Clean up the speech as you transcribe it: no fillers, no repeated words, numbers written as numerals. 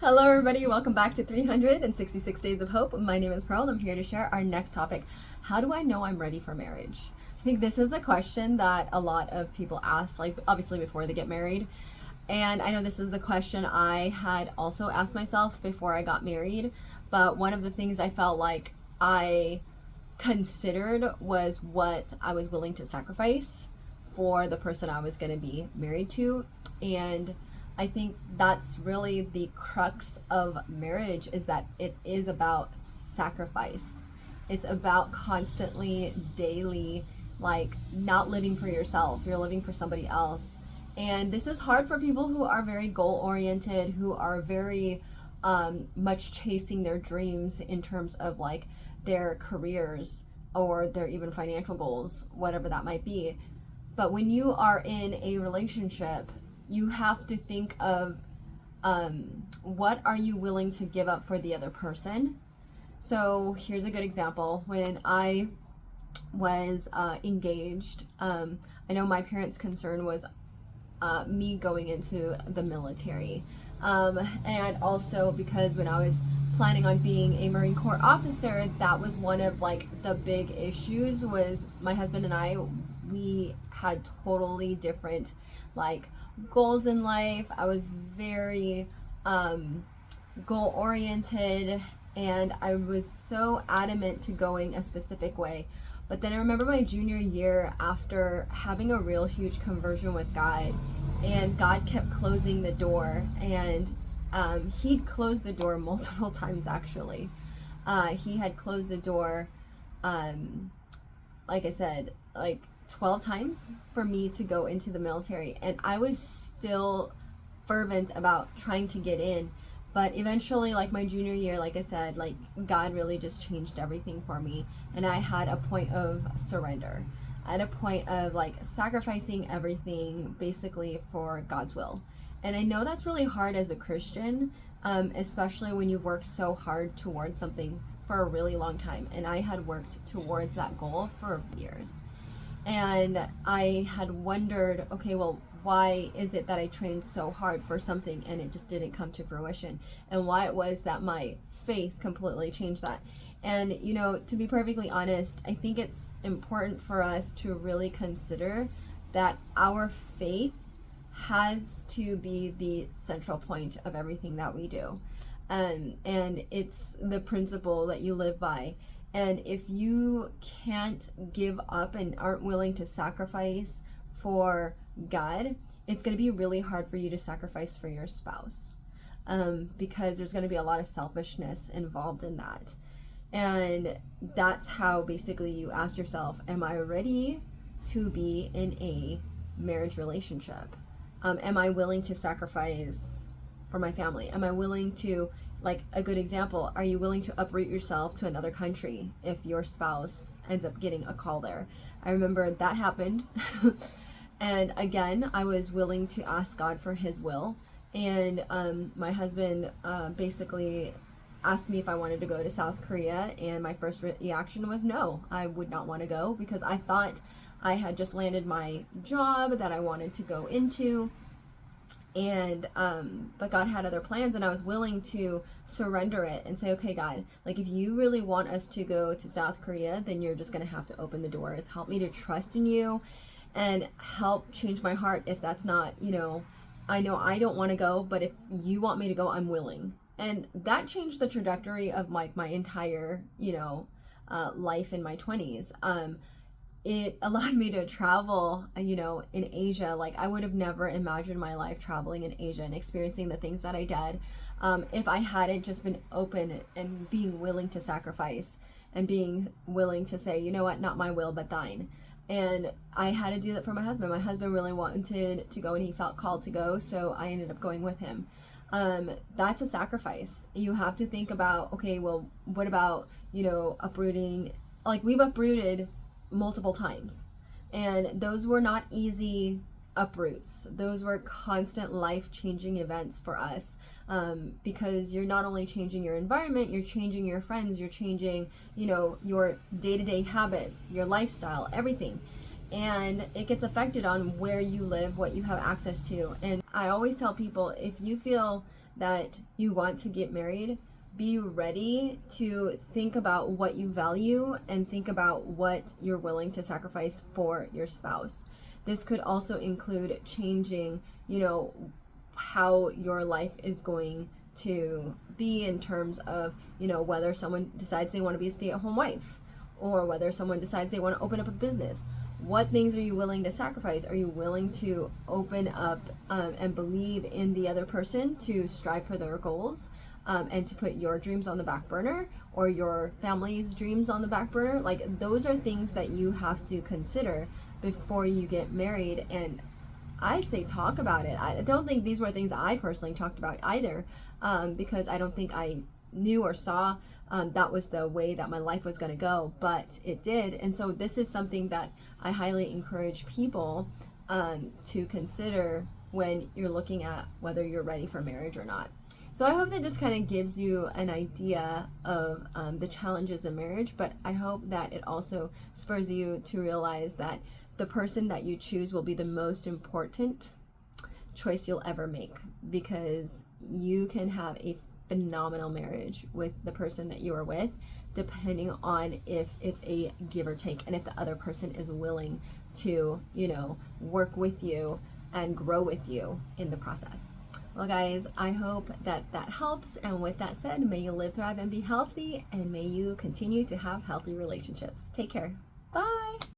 Hello, everybody. Welcome back to 366 Days of Hope. My name is Pearl, and I'm here to share our next topic. How do I know I'm ready for marriage? I think this is a question that a lot of people ask, like obviously before they get married. And I know this is the question I had also asked myself before I got married. But one of the things I felt like I considered was what I was willing to sacrifice for the person I was going to be married to. And I think that's really the crux of marriage, is that it is about sacrifice. It's about constantly, daily, like not living for yourself, you're living for somebody else. And this is hard for people who are very goal oriented, who are very much chasing their dreams in terms of like their careers or their even financial goals, whatever that might be. But when you are in a relationship, you have to think of what are you willing to give up for the other person. So here's a good example. When I was engaged, I know my parents' concern was me going into the military. And also because when I was planning on being a Marine Corps officer, that was one of like the big issues. Was my husband and I, we had totally different like goals in life. I was very goal oriented, and I was so adamant to going a specific way. But then I remember my junior year, after having a real huge conversion with God, and God kept closing the door, and he'd closed the door multiple times actually. He had closed the door, like I said, like 12 times for me to go into the military, and I was still fervent about trying to get in. But eventually, like my junior year, like I said, like God really just changed everything for me, and I had a point of surrender, at a point of like sacrificing everything basically for God's will. And I know that's really hard as a Christian, especially when you've worked so hard towards something for a really long time. And I had worked towards that goal for years. And I had wondered, okay, well, why is it that I trained so hard for something and it just didn't come to fruition? And why it was that my faith completely changed that. And, you know, to be perfectly honest, I think it's important for us to really consider that our faith has to be the central point of everything that we do. And it's the principle that you live by. And if you can't give up and aren't willing to sacrifice for God, it's going to be really hard for you to sacrifice for your spouse, because there's going to be a lot of selfishness involved in that. And that's how basically you ask yourself, am I ready to be in a marriage relationship? Am I willing to sacrifice for my family? Am I willing to, like a good example, are you willing to uproot yourself to another country if your spouse ends up getting a call there? I remember that happened. And again, I was willing to ask God for his will. And my husband basically asked me if I wanted to go to South Korea, and my first reaction was no, I would not want to go, because I thought I had just landed my job that I wanted to go into. And but God had other plans, and I was willing to surrender it and say, okay, God, like if you really want us to go to South Korea, then you're just going to have to open the doors. Help me to trust in you, and help change my heart if that's not, you know I don't want to go, but if you want me to go, I'm willing. And that changed the trajectory of like my entire, life in my 20s. It allowed me to travel, in Asia. Like I would have never imagined my life traveling in Asia and experiencing the things that I did, if I hadn't just been open and being willing to sacrifice and being willing to say, you know what, not my will, but thine. And I had to do that for my husband. My husband really wanted to go, and he felt called to go, so I ended up going with him. That's a sacrifice. You have to think about, okay, well, what about, uprooting? Like we've uprooted multiple times, and those were not easy uproots. Those were constant life-changing events for us, because you're not only changing your environment, you're changing your friends, you're changing, your day-to-day habits, your lifestyle, everything. And it gets affected on where you live, what you have access to. And I always tell people, if you feel that you want to get married, be ready to think about what you value and think about what you're willing to sacrifice for your spouse. This could also include changing, how your life is going to be in terms of, whether someone decides they want to be a stay-at-home wife or whether someone decides they want to open up a business. What things are you willing to sacrifice? Are you willing to open up and believe in the other person to strive for their goals and to put your dreams on the back burner or your family's dreams on the back burner? Like, those are things that you have to consider before you get married. And I say talk about it. I don't think these were things I personally talked about either, because I don't think I knew or saw that was the way that my life was going to go, but it did. And so this is something that I highly encourage people to consider when you're looking at whether you're ready for marriage or not. So I hope that just kind of gives you an idea of the challenges of marriage, but I hope that it also spurs you to realize that the person that you choose will be the most important choice you'll ever make, because you can have a phenomenal marriage with the person that you are with, depending on if it's a give or take and if the other person is willing to, work with you and grow with you in the process. Well, guys, I hope that helps. And with that said, may you live, thrive, and be healthy, and may you continue to have healthy relationships. Take care. Bye.